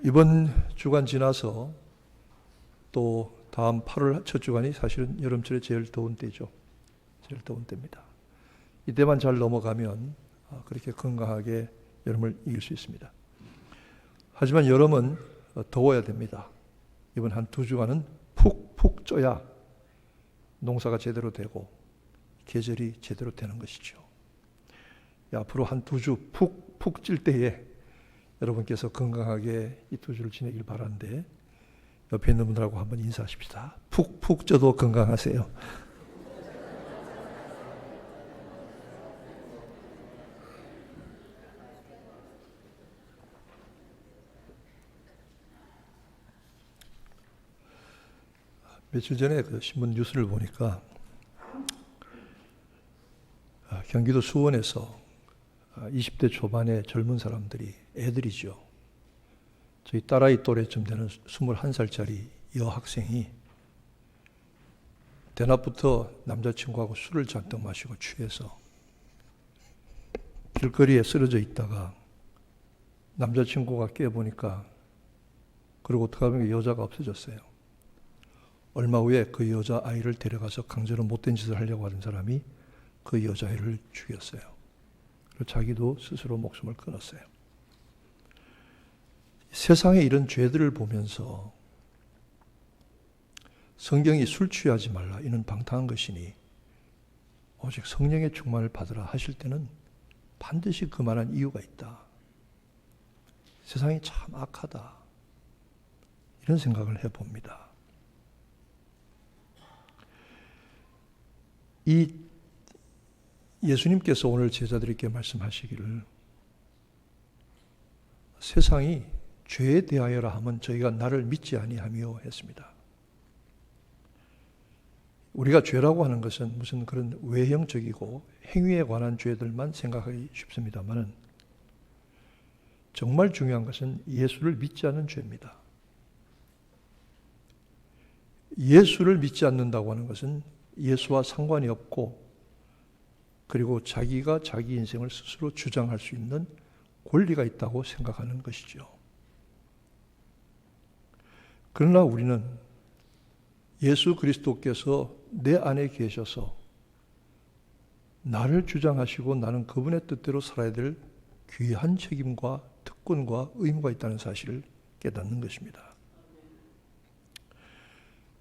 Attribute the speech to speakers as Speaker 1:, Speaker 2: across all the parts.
Speaker 1: 이번 주간 지나서 또 다음 8월 첫 주간이 사실은 여름철에 제일 더운 때죠. 제일 더운 때입니다. 이때만 잘 넘어가면 그렇게 건강하게 여름을 이길 수 있습니다. 하지만 여름은 더워야 됩니다. 이번 한 2주간은 푹푹 쪄야 농사가 제대로 되고 계절이 제대로 되는 것이죠. 앞으로 한 2주 푹푹 찔 때에 여러분께서 건강하게 이 2주를 지내길 바라는데 옆에 있는 분들하고 한번 인사하십시다. 푹푹 쪄도 건강하세요. 며칠 전에 그 신문 뉴스를 보니까 경기도 수원에서 20대 초반의 젊은 사람들이, 애들이죠. 저희 딸아이 또래쯤 되는 21살짜리 여학생이 대낮부터 남자친구하고 술을 잔뜩 마시고 취해서 길거리에 쓰러져 있다가 남자친구가 깨보니까, 그리고 어떻게 하면 여자가 없어졌어요. 얼마 후에 그 여자아이를 데려가서 강제로 못된 짓을 하려고 하던 사람이 그 여자아이를 죽였어요. 그리고 자기도 스스로 목숨을 끊었어요. 세상에 이런 죄들을 보면서 성경이 술 취하지 말라, 이는 방탕한 것이니 오직 성령의 충만을 받으라 하실 때는 반드시 그만한 이유가 있다. 세상이 참 악하다, 이런 생각을 해봅니다. 이 예수님께서 오늘 제자들에게 말씀하시기를, 세상이 죄에 대하여라 하면 저희가 나를 믿지 아니하며 했습니다. 우리가 죄라고 하는 것은 무슨 그런 외형적이고 행위에 관한 죄들만 생각하기 쉽습니다만, 정말 중요한 것은 예수를 믿지 않는 죄입니다. 예수를 믿지 않는다고 하는 것은 예수와 상관이 없고, 그리고 자기가 자기 인생을 스스로 주장할 수 있는 권리가 있다고 생각하는 것이죠. 그러나 우리는 예수 그리스도께서 내 안에 계셔서 나를 주장하시고 나는 그분의 뜻대로 살아야 될 귀한 책임과 특권과 의무가 있다는 사실을 깨닫는 것입니다.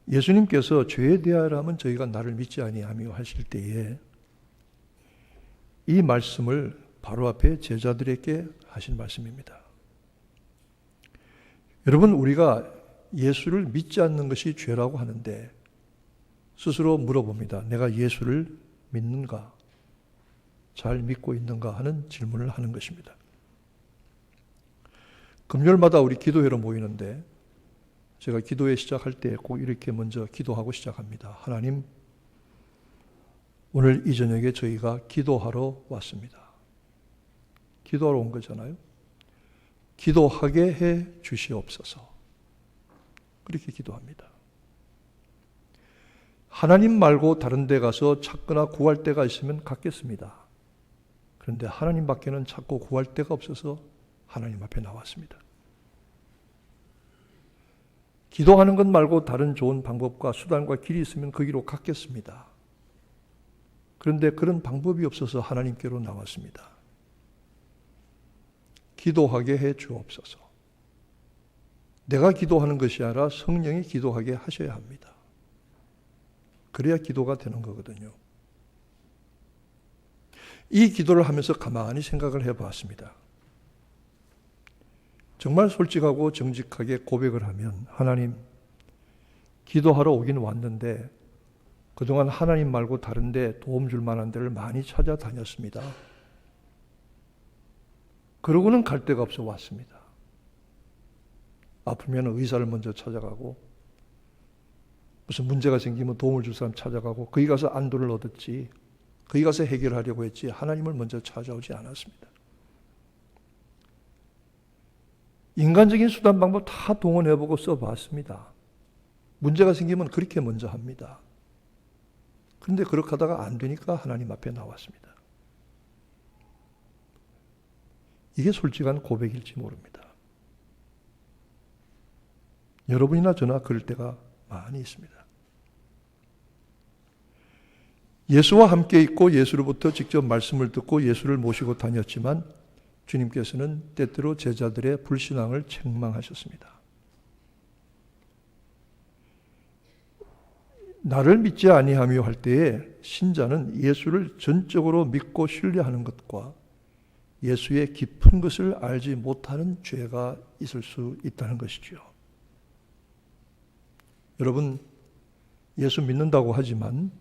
Speaker 1: 예수님께서 죄에 대하여라면 저희가 나를 믿지 아니하며 하실 때에 이 말씀을 바로 앞에 제자들에게 하신 말씀입니다. 여러분, 우리가 예수를 믿지 않는 것이 죄라고 하는데 스스로 물어봅니다. 내가 예수를 믿는가? 잘 믿고 있는가? 하는 질문을 하는 것입니다. 금요일마다 우리 기도회로 모이는데 제가 기도회 시작할 때 꼭 이렇게 먼저 기도하고 시작합니다. 하나님, 오늘 이 저녁에 저희가 기도하러 왔습니다. 기도하러 온 거잖아요. 기도하게 해 주시옵소서. 그렇게 기도합니다. 하나님 말고 다른 데 가서 찾거나 구할 데가 있으면 갖겠습니다. 그런데 하나님밖에는 찾고 구할 데가 없어서 하나님 앞에 나왔습니다. 기도하는 것 말고 다른 좋은 방법과 수단과 길이 있으면 그 길로 갔겠습니다. 그런데 그런 방법이 없어서 하나님께로 나왔습니다. 기도하게 해 주옵소서. 내가 기도하는 것이 아니라 성령이 기도하게 하셔야 합니다. 그래야 기도가 되는 거거든요. 이 기도를 하면서 가만히 생각을 해봤습니다. 정말 솔직하고 정직하게 고백을 하면, 하나님, 기도하러 오긴 왔는데 그동안 하나님 말고 다른 데 도움 줄 만한 데를 많이 찾아다녔습니다. 그러고는 갈 데가 없어 왔습니다. 아프면 의사를 먼저 찾아가고, 무슨 문제가 생기면 도움을 줄 사람 찾아가고, 거기 가서 안도를 얻었지, 거기 가서 해결하려고 했지 하나님을 먼저 찾아오지 않았습니다. 인간적인 수단 방법 다 동원해보고 써봤습니다. 문제가 생기면 그렇게 먼저 합니다. 그런데 그렇게 하다가 안 되니까 하나님 앞에 나왔습니다. 이게 솔직한 고백일지 모릅니다. 여러분이나 저나 그럴 때가 많이 있습니다. 예수와 함께 있고 예수로부터 직접 말씀을 듣고 예수를 모시고 다녔지만 주님께서는 때때로 제자들의 불신앙을 책망하셨습니다. 나를 믿지 아니하며 할 때에 신자는 예수를 전적으로 믿고 신뢰하는 것과 예수의 깊은 것을 알지 못하는 죄가 있을 수 있다는 것이지요. 여러분, 예수 믿는다고 하지만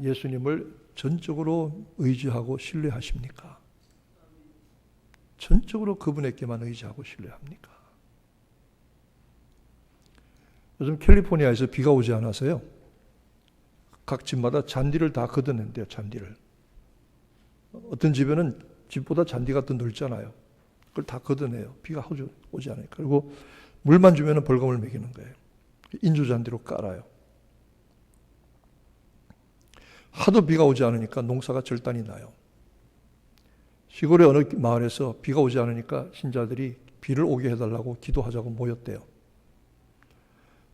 Speaker 1: 예수님을 전적으로 의지하고 신뢰하십니까? 전적으로 그분에게만 의지하고 신뢰합니까? 요즘 캘리포니아에서 비가 오지 않아서요. 각 집마다 잔디를 다 걷어낸대요. 잔디를. 어떤 집에는 집보다 잔디가 더 넓잖아요. 그걸 다 걷어내요. 비가 오지 않으니까. 그리고 물만 주면 벌금을 매기는 거예요. 인조잔디로 깔아요. 하도 비가 오지 않으니까 농사가 절단이 나요. 시골의 어느 마을에서 비가 오지 않으니까 신자들이 비를 오게 해달라고 기도하자고 모였대요.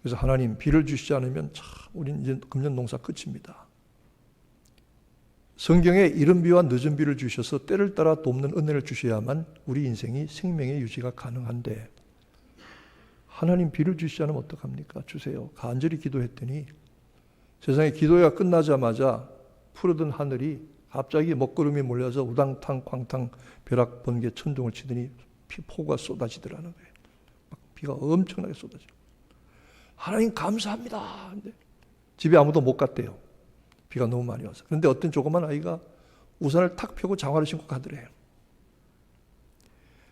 Speaker 1: 그래서 하나님, 비를 주시지 않으면 참 우린 이제 금년 농사 끝입니다. 성경에 이른 비와 늦은 비를 주셔서 때를 따라 돕는 은혜를 주셔야만 우리 인생이 생명의 유지가 가능한데 하나님 비를 주시지 않으면 어떡합니까? 주세요. 간절히 기도했더니 세상에 기도가 끝나자마자 푸르던 하늘이 갑자기 먹구름이 몰려서 우당탕 쾅탕 벼락 번개 천둥을 치더니 폭우가 쏟아지더라는 거예요. 막 비가 엄청나게 쏟아져요. 하나님 감사합니다. 근데 집에 아무도 못 갔대요. 비가 너무 많이 와서. 그런데 어떤 조그만 아이가 우산을 탁 펴고 장화를 신고 가더래요.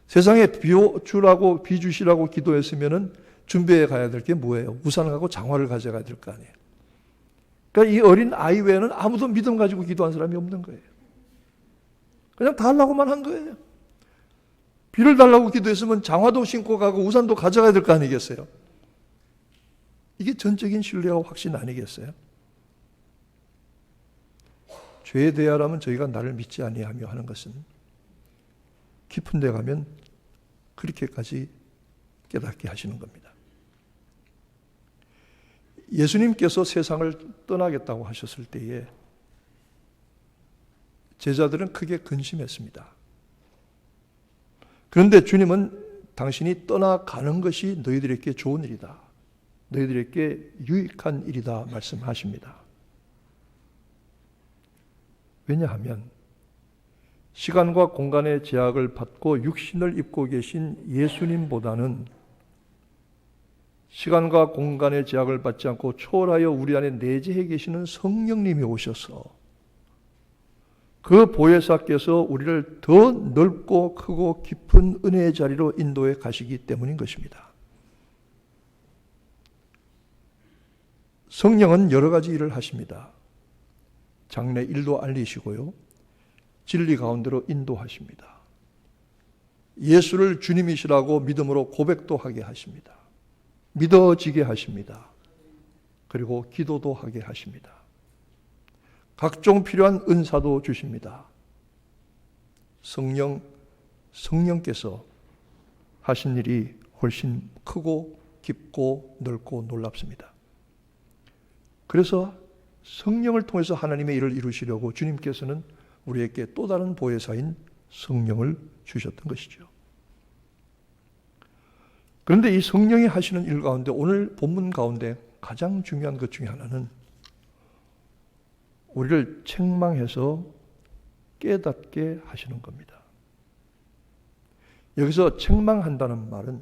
Speaker 1: 세상에 비 주라고 비 주시라고 기도했으면은 준비해 가야 될 게 뭐예요? 우산을 가고 장화를 가져가야 될 거 아니에요. 그러니까 이 어린 아이 외에는 아무도 믿음 가지고 기도한 사람이 없는 거예요. 그냥 달라고만 한 거예요. 비를 달라고 기도했으면 장화도 신고 가고 우산도 가져가야 될 거 아니겠어요? 이게 전적인 신뢰와 확신 아니겠어요? 죄에 대하라면 저희가 나를 믿지 아니하며 하는 것은 깊은 데 가면 그렇게까지 깨닫게 하시는 겁니다. 예수님께서 세상을 떠나겠다고 하셨을 때에 제자들은 크게 근심했습니다. 그런데 주님은 당신이 떠나가는 것이 너희들에게 좋은 일이다. 너희들에게 유익한 일이다 말씀하십니다. 왜냐하면 시간과 공간의 제약을 받고 육신을 입고 계신 예수님보다는 시간과 공간의 제약을 받지 않고 초월하여 우리 안에 내재해 계시는 성령님이 오셔서 그 보혜사께서 우리를 더 넓고 크고 깊은 은혜의 자리로 인도해 가시기 때문인 것입니다. 성령은 여러 가지 일을 하십니다. 장래 일도 알리시고요. 진리 가운데로 인도하십니다. 예수를 주님이시라고 믿음으로 고백도 하게 하십니다. 믿어지게 하십니다. 그리고 기도도 하게 하십니다. 각종 필요한 은사도 주십니다. 성령께서 하신 일이 훨씬 크고 깊고 넓고 놀랍습니다. 그래서 성령을 통해서 하나님의 일을 이루시려고 주님께서는 우리에게 또 다른 보혜사인 성령을 주셨던 것이죠. 그런데 이 성령이 하시는 일 가운데 오늘 본문 가운데 가장 중요한 것 중에 하나는 우리를 책망해서 깨닫게 하시는 겁니다. 여기서 책망한다는 말은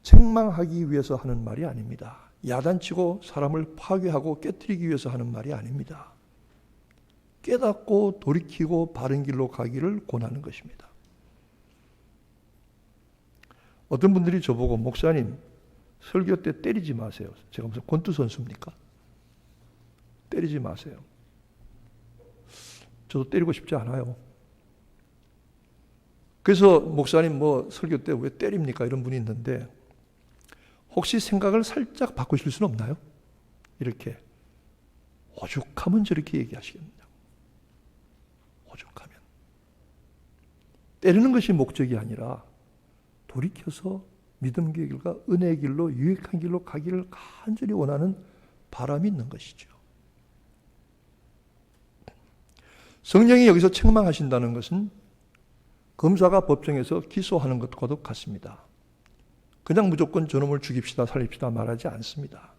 Speaker 1: 책망하기 위해서 하는 말이 아닙니다. 야단치고 사람을 파괴하고 깨뜨리기 위해서 하는 말이 아닙니다. 깨닫고 돌이키고 바른 길로 가기를 권하는 것입니다. 어떤 분들이 저보고 목사님 설교 때 때리지 마세요. 제가 무슨 권투 선수입니까? 때리지 마세요. 저도 때리고 싶지 않아요. 그래서 목사님 뭐 설교 때 왜 때립니까? 이런 분이 있는데 혹시 생각을 살짝 바꾸실 수는 없나요? 이렇게 오죽하면 저렇게 얘기하시겠느냐. 오죽하면. 때리는 것이 목적이 아니라 돌이켜서 믿음의 길과 은혜의 길로 유익한 길로 가기를 간절히 원하는 바람이 있는 것이죠. 성령이 여기서 책망하신다는 것은 검사가 법정에서 기소하는 것과도 같습니다. 그냥 무조건 저놈을 죽입시다 살립시다 말하지 않습니다.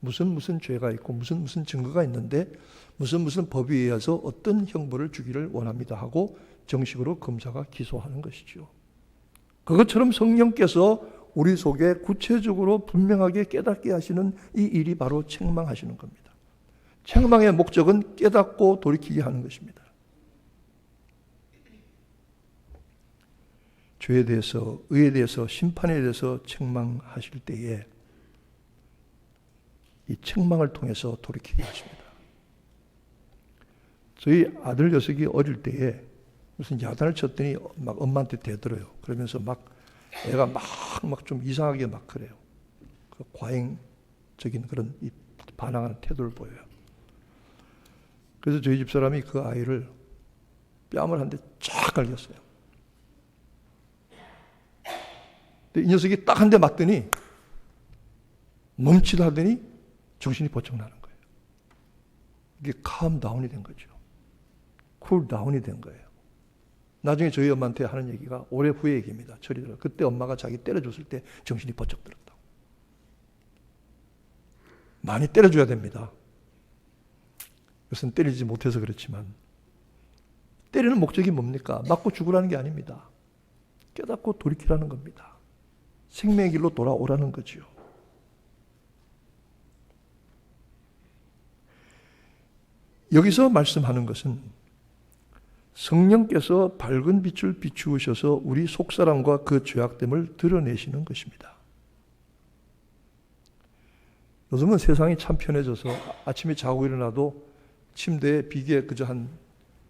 Speaker 1: 무슨 죄가 있고 무슨 증거가 있는데 무슨 법에 의해서 어떤 형벌을 주기를 원합니다 하고 정식으로 검사가 기소하는 것이죠. 그것처럼 성령께서 우리 속에 구체적으로 분명하게 깨닫게 하시는 이 일이 바로 책망하시는 겁니다. 책망의 목적은 깨닫고 돌이키게 하는 것입니다. 죄에 대해서, 의에 대해서, 심판에 대해서 책망하실 때에 이 책망을 통해서 돌이키게 하십니다. 저희 아들 녀석이 어릴 때에 무슨 야단을 쳤더니 막 엄마한테 대들어요. 그러면서 막 애가 막 좀 이상하게 막 그래요. 그 과잉적인 그런 반항하는 태도를 보여요. 그래서 저희 집 사람이 그 아이를 뺨을 한 대 쫙 갈겼어요. 근데 이 녀석이 딱 한 대 맞더니 멈칫 하더니 정신이 번쩍 나는 거예요. 이게 캄다운이 된 거죠. 쿨다운이 된 거예요. 나중에 저희 엄마한테 하는 얘기가 오래 후의 얘기입니다. 저리더라. 그때 엄마가 자기 때려줬을 때 정신이 번쩍 들었다고. 많이 때려줘야 됩니다. 그것은 때리지 못해서 그렇지만 때리는 목적이 뭡니까? 맞고 죽으라는 게 아닙니다. 깨닫고 돌이키라는 겁니다. 생명의 길로 돌아오라는 거지요. 여기서 말씀하는 것은 성령께서 밝은 빛을 비추셔서 우리 속사람과 그 죄악됨을 드러내시는 것입니다. 요즘은 세상이 참 편해져서 아침에 자고 일어나도 침대에 비계 그저 한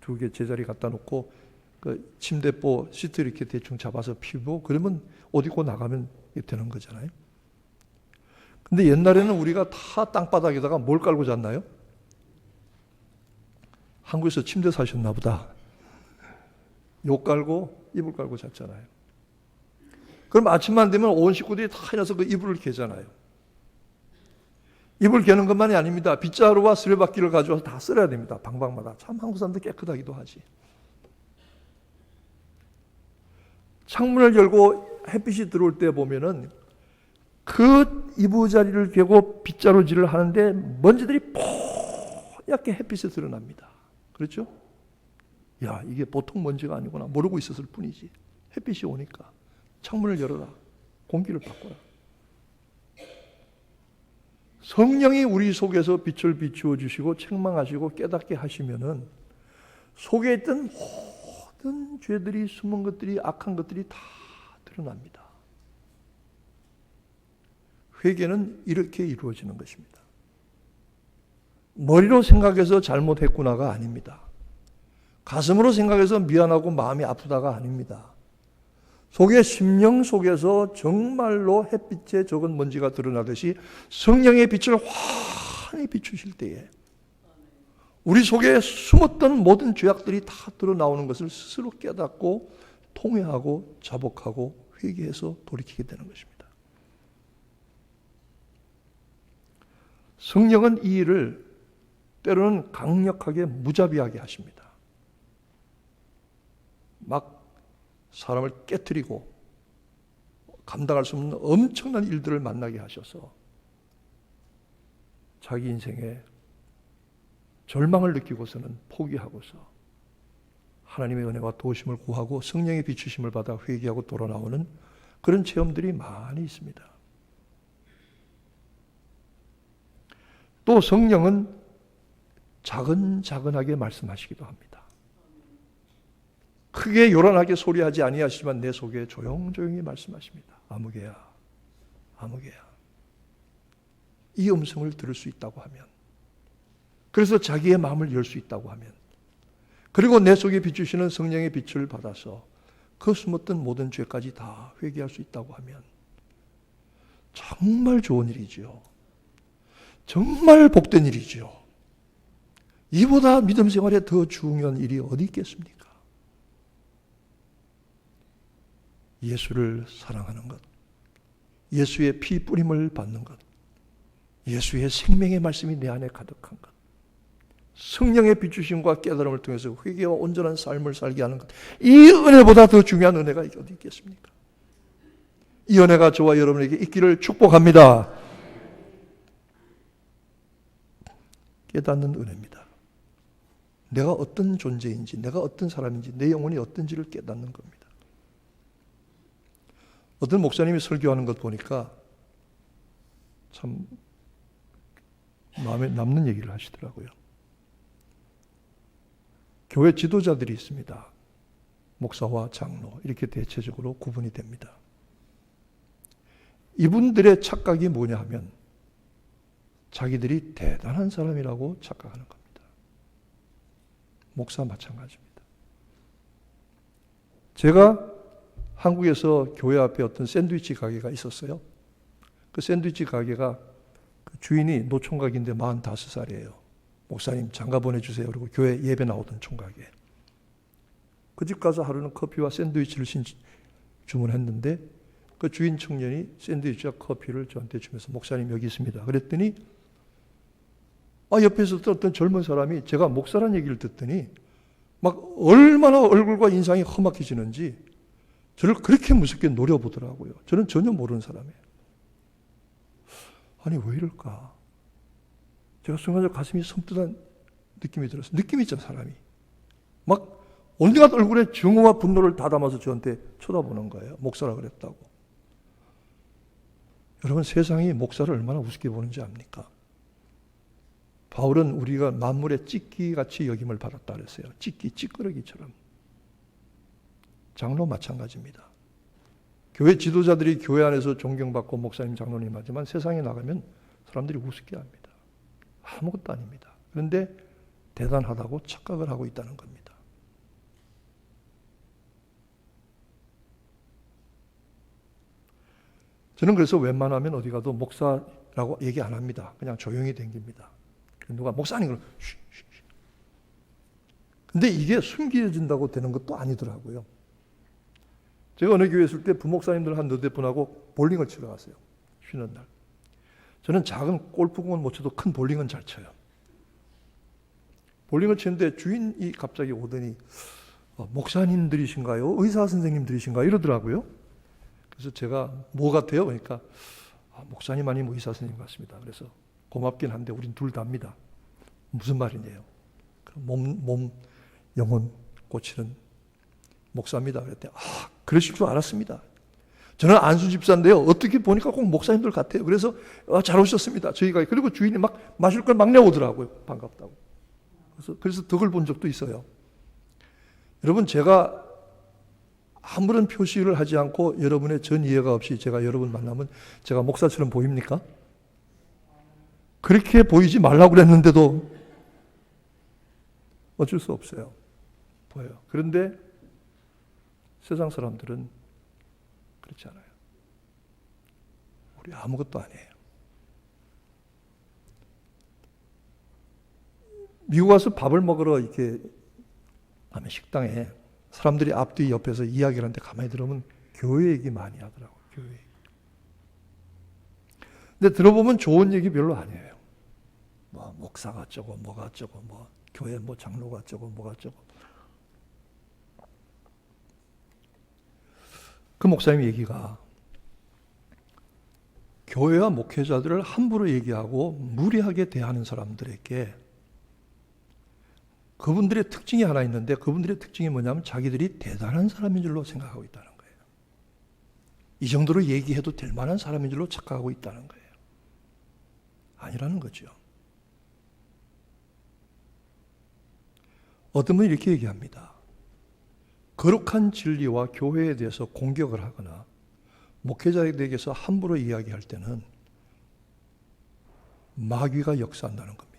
Speaker 1: 2개 제자리 갖다 놓고 그 침대보 시트 이렇게 대충 잡아서 피고 그러면 옷 입고 나가면 되는 거잖아요. 근데 옛날에는 우리가 다 땅바닥에다가 뭘 깔고 잤나요? 한국에서 침대 사셨나 보다. 욕 깔고 이불 깔고 잤잖아요. 그럼 아침만 되면 온 식구들이 다 일어나서 그 이불을 개잖아요. 이불 개는 것만이 아닙니다. 빗자루와 수레바퀴를 가져와서 다 쓸어야 됩니다. 방방마다. 참 한국 사람들 깨끗하기도 하지. 창문을 열고 햇빛이 들어올 때 보면은 그 이부자리를 개고 빗자루질을 하는데 먼지들이 뽀얗게 햇빛에 드러납니다. 그렇죠? 야, 이게 보통 먼지가 아니구나. 모르고 있었을 뿐이지. 햇빛이 오니까 창문을 열어라. 공기를 바꿔라. 성령이 우리 속에서 빛을 비추어 주시고 책망하시고 깨닫게 하시면은 속에 있던 모든 죄들이, 숨은 것들이, 악한 것들이 다 드러납니다. 회개는 이렇게 이루어지는 것입니다. 머리로 생각해서 잘못했구나가 아닙니다. 가슴으로 생각해서 미안하고 마음이 아프다가 아닙니다. 속의 심령 속에서 정말로 햇빛에 적은 먼지가 드러나듯이 성령의 빛을 환히 비추실 때에 우리 속에 숨었던 모든 죄악들이 다 드러나오는 것을 스스로 깨닫고 통회하고 자복하고 회개해서 돌이키게 되는 것입니다. 성령은 이 일을 때로는 강력하게 무자비하게 하십니다. 막 사람을 깨트리고 감당할 수 없는 엄청난 일들을 만나게 하셔서 자기 인생에 절망을 느끼고서는 포기하고서 하나님의 은혜와 도우심을 구하고 성령의 비추심을 받아 회개하고 돌아나오는 그런 체험들이 많이 있습니다. 또 성령은 자근자근하게 말씀하시기도 합니다. 크게 요란하게 소리하지 아니하시지만 내 속에 조용조용히 말씀하십니다. 아무개야, 아무개야. 이 음성을 들을 수 있다고 하면, 그래서 자기의 마음을 열 수 있다고 하면, 그리고 내 속에 비추시는 성령의 빛을 받아서 그 숨었던 모든 죄까지 다 회개할 수 있다고 하면 정말 좋은 일이죠. 정말 복된 일이죠. 이보다 믿음 생활에 더 중요한 일이 어디 있겠습니까? 예수를 사랑하는 것, 예수의 피 뿌림을 받는 것, 예수의 생명의 말씀이 내 안에 가득한 것, 성령의 비추심과 깨달음을 통해서 회개와 온전한 삶을 살게 하는 것, 이 은혜보다 더 중요한 은혜가 어디 있겠습니까? 이 은혜가 저와 여러분에게 있기를 축복합니다. 깨닫는 은혜입니다. 내가 어떤 존재인지, 내가 어떤 사람인지, 내 영혼이 어떤지를 깨닫는 겁니다. 어떤 목사님이 설교하는 것 보니까 참 마음에 남는 얘기를 하시더라고요. 교회 지도자들이 있습니다. 목사와 장로 이렇게 대체적으로 구분이 됩니다. 이분들의 착각이 뭐냐 하면 자기들이 대단한 사람이라고 착각하는 겁니다. 목사 마찬가지입니다. 제가 한국에서 교회 앞에 어떤 샌드위치 가게가 있었어요. 그 샌드위치 가게가 그 주인이 노총각인데 45살이에요. 목사님 장가 보내주세요. 그리고 교회 예배 나오던 총각에. 그 집 가서 하루는 커피와 샌드위치를 주문했는데 그 주인 청년이 샌드위치와 커피를 저한테 주면서 목사님 여기 있습니다. 그랬더니 옆에서 어떤 젊은 사람이 제가 목사란 얘기를 듣더니 막 얼마나 얼굴과 인상이 험악해지는지 저를 그렇게 무섭게 노려보더라고요. 저는 전혀 모르는 사람이에요. 아니 왜 이럴까? 제가 순간적으로 가슴이 섬뜩한 느낌이 들었어요. 느낌이 있잖아 사람이. 막 온갖 얼굴에 증오와 분노를 다 담아서 저한테 쳐다보는 거예요. 목사라 그랬다고. 여러분 세상이 목사를 얼마나 우습게 보는지 압니까? 바울은 우리가 만물의 찌끼같이 여김을 받았다 그랬어요. 찌끼, 찌끄러기처럼. 장로 마찬가지입니다. 교회 지도자들이 교회 안에서 존경받고 목사님, 장로님 하지만 세상에 나가면 사람들이 우습게 합니다. 아무것도 아닙니다. 그런데 대단하다고 착각을 하고 있다는 겁니다. 저는 그래서 웬만하면 어디 가도 목사라고 얘기 안 합니다. 그냥 조용히 댕깁니다. 누가 목사님 그러면 쉬. 근데 이게 숨겨진다고 되는 것도 아니더라고요. 제가 어느 교회 있을 때 부목사님들 한 너댓 분하고 볼링을 치러 갔어요. 쉬는 날. 저는 작은 골프공은 못 쳐도 큰 볼링은 잘 쳐요. 볼링을 치는데 주인이 갑자기 오더니 목사님들이신가요? 의사 선생님들이신가요? 이러더라고요. 그래서 제가 뭐 같아요? 그러니까 목사님 아니면 의사 선생님 같습니다. 그래서 고맙긴 한데 우린 둘 다입니다. 무슨 말이냐요? 몸 영혼 고치는 목사입니다. 그랬더니 그러실 줄 알았습니다. 저는 안수 집사인데요. 어떻게 보니까 꼭 목사님들 같아요. 그래서 잘 오셨습니다. 저희가 그리고 주인이 막 마실 걸 막 내오더라고요. 반갑다고. 그래서 덕을 본 적도 있어요. 여러분 제가 아무런 표시를 하지 않고 여러분의 전 이해가 없이 제가 여러분 만나면 제가 목사처럼 보입니까? 그렇게 보이지 말라고 그랬는데도 어쩔 수 없어요. 보여요. 그런데 세상 사람들은 그렇지 않아요. 우리 아무것도 아니에요. 미국 와서 밥을 먹으러 이렇게 가면 식당에 사람들이 앞뒤 옆에서 이야기를 하는데 가만히 들으면 교회 얘기 많이 하더라고요. 교회 얘기. 근데 들어보면 좋은 얘기 별로 아니에요. 뭐 목사가 어쩌고 뭐가 어쩌고 뭐 교회 뭐 장로가 어쩌고 뭐가 어쩌고. 그 목사님 얘기가 교회와 목회자들을 함부로 얘기하고 무리하게 대하는 사람들에게 그분들의 특징이 하나 있는데 그분들의 특징이 뭐냐면 자기들이 대단한 사람인 줄로 생각하고 있다는 거예요. 이 정도로 얘기해도 될 만한 사람인 줄로 착각하고 있다는 거예요. 아니라는 거죠. 어떤 분이 이렇게 얘기합니다. 거룩한 진리와 교회에 대해서 공격을 하거나 목회자에게서 함부로 이야기할 때는 마귀가 역사한다는 겁니다.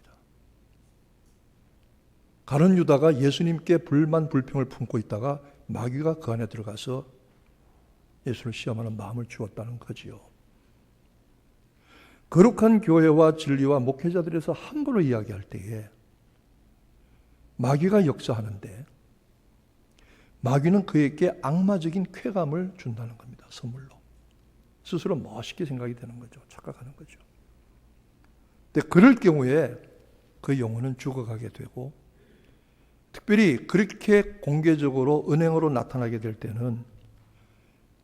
Speaker 1: 가룟 유다가 예수님께 불만 불평을 품고 있다가 마귀가 그 안에 들어가서 예수를 시험하는 마음을 주었다는 거지요. 거룩한 교회와 진리와 목회자들에서 함부로 이야기할 때에 마귀가 역사하는데 마귀는 그에게 악마적인 쾌감을 준다는 겁니다. 선물로. 스스로 멋있게 생각이 되는 거죠. 착각하는 거죠. 근데 그럴 경우에 그 영혼은 죽어가게 되고, 특별히 그렇게 공개적으로 은행으로 나타나게 될 때는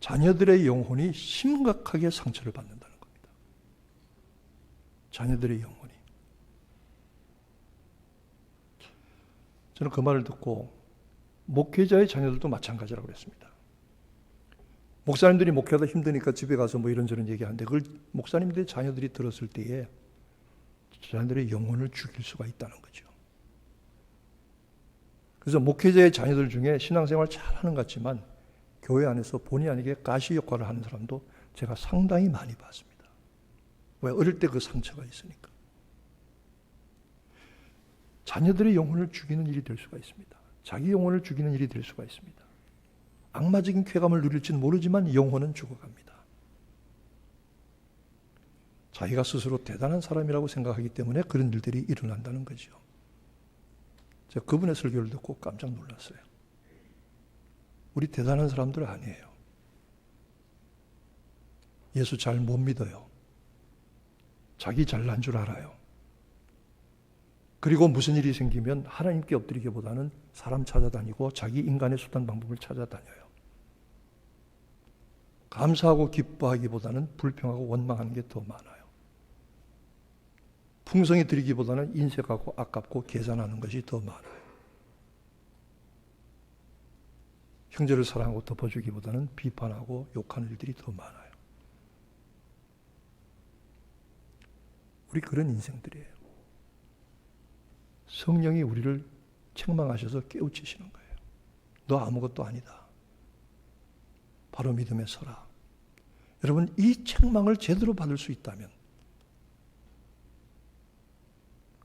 Speaker 1: 자녀들의 영혼이 심각하게 상처를 받는다는 겁니다. 자녀들의 영혼이. 저는 그 말을 듣고 목회자의 자녀들도 마찬가지라고 그랬습니다. 목사님들이 목회하다 힘드니까 집에 가서 뭐 이런저런 얘기하는데 그걸 목사님들의 자녀들이 들었을 때에 자녀들의 영혼을 죽일 수가 있다는 거죠. 그래서 목회자의 자녀들 중에 신앙생활 잘하는 것 같지만 교회 안에서 본의 아니게 가시 역할을 하는 사람도 제가 상당히 많이 봤습니다. 왜? 어릴 때 그 상처가 있으니까. 자녀들의 영혼을 죽이는 일이 될 수가 있습니다. 자기 영혼을 죽이는 일이 될 수가 있습니다. 악마적인 쾌감을 누릴지는 모르지만 영혼은 죽어갑니다. 자기가 스스로 대단한 사람이라고 생각하기 때문에 그런 일들이 일어난다는 거죠. 제가 그분의 설교를 듣고 깜짝 놀랐어요. 우리 대단한 사람들 아니에요. 예수 잘 못 믿어요. 자기 잘난 줄 알아요. 그리고 무슨 일이 생기면 하나님께 엎드리기보다는 사람 찾아다니고 자기 인간의 수단 방법을 찾아다녀요. 감사하고 기뻐하기보다는 불평하고 원망하는 게 더 많아요. 풍성히 드리기보다는 인색하고 아깝고 계산하는 것이 더 많아요. 형제를 사랑하고 덮어주기보다는 비판하고 욕하는 일들이 더 많아요. 우리 그런 인생들이에요. 성령이 우리를 책망하셔서 깨우치시는 거예요. 너 아무것도 아니다. 바로 믿음에 서라. 여러분, 이 책망을 제대로 받을 수 있다면,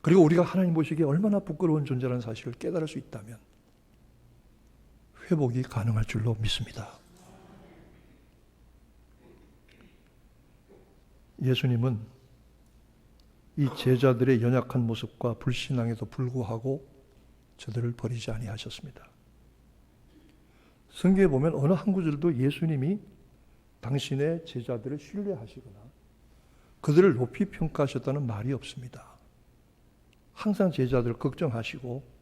Speaker 1: 그리고 우리가 하나님 보시기에 얼마나 부끄러운 존재라는 사실을 깨달을 수 있다면 회복이 가능할 줄로 믿습니다. 예수님은 이 제자들의 연약한 모습과 불신앙에도 불구하고 저들을 버리지 아니하셨습니다. 성경에 보면 어느 한 구절도 예수님이 당신의 제자들을 신뢰하시거나 그들을 높이 평가하셨다는 말이 없습니다. 항상 제자들을 걱정하시고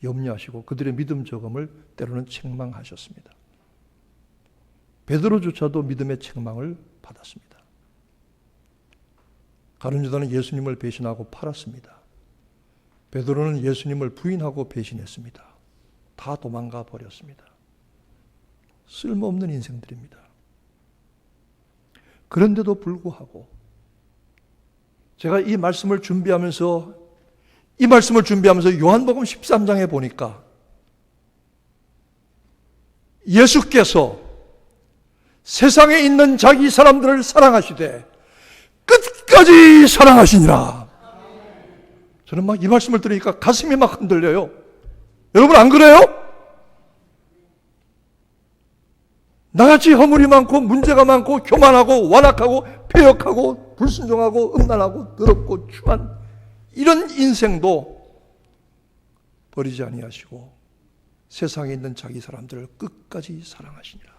Speaker 1: 염려하시고 그들의 믿음 저감을 때로는 책망하셨습니다. 베드로조차도 믿음의 책망을 받았습니다. 가룟 유다는 예수님을 배신하고 팔았습니다. 베드로는 예수님을 부인하고 배신했습니다. 다 도망가 버렸습니다. 쓸모없는 인생들입니다. 그런데도 불구하고 제가 이 말씀을 준비하면서 요한복음 13장에 보니까 예수께서 세상에 있는 자기 사람들을 사랑하시되 끝까지 사랑하시니라. 저는 막 이 말씀을 들으니까 가슴이 막 흔들려요. 여러분 안 그래요? 나같이 허물이 많고 문제가 많고 교만하고 완악하고 패역하고 불순종하고 음란하고 더럽고 추한 이런 인생도 버리지 아니하시고 세상에 있는 자기 사람들을 끝까지 사랑하시니라.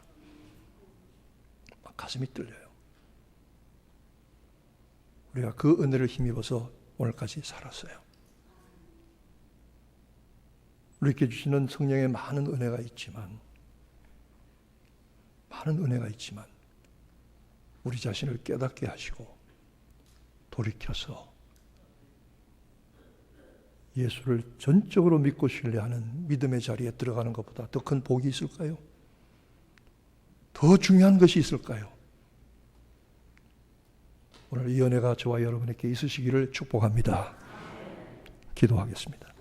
Speaker 1: 막 가슴이 떨려요. 우리가 그 은혜를 힘입어서 오늘까지 살았어요. 우리에게 주시는 성령의 많은 은혜가 있지만 우리 자신을 깨닫게 하시고 돌이켜서 예수를 전적으로 믿고 신뢰하는 믿음의 자리에 들어가는 것보다 더 큰 복이 있을까요? 더 중요한 것이 있을까요? 오늘 이 은혜가 저와 여러분에게 있으시기를 축복합니다. 기도하겠습니다.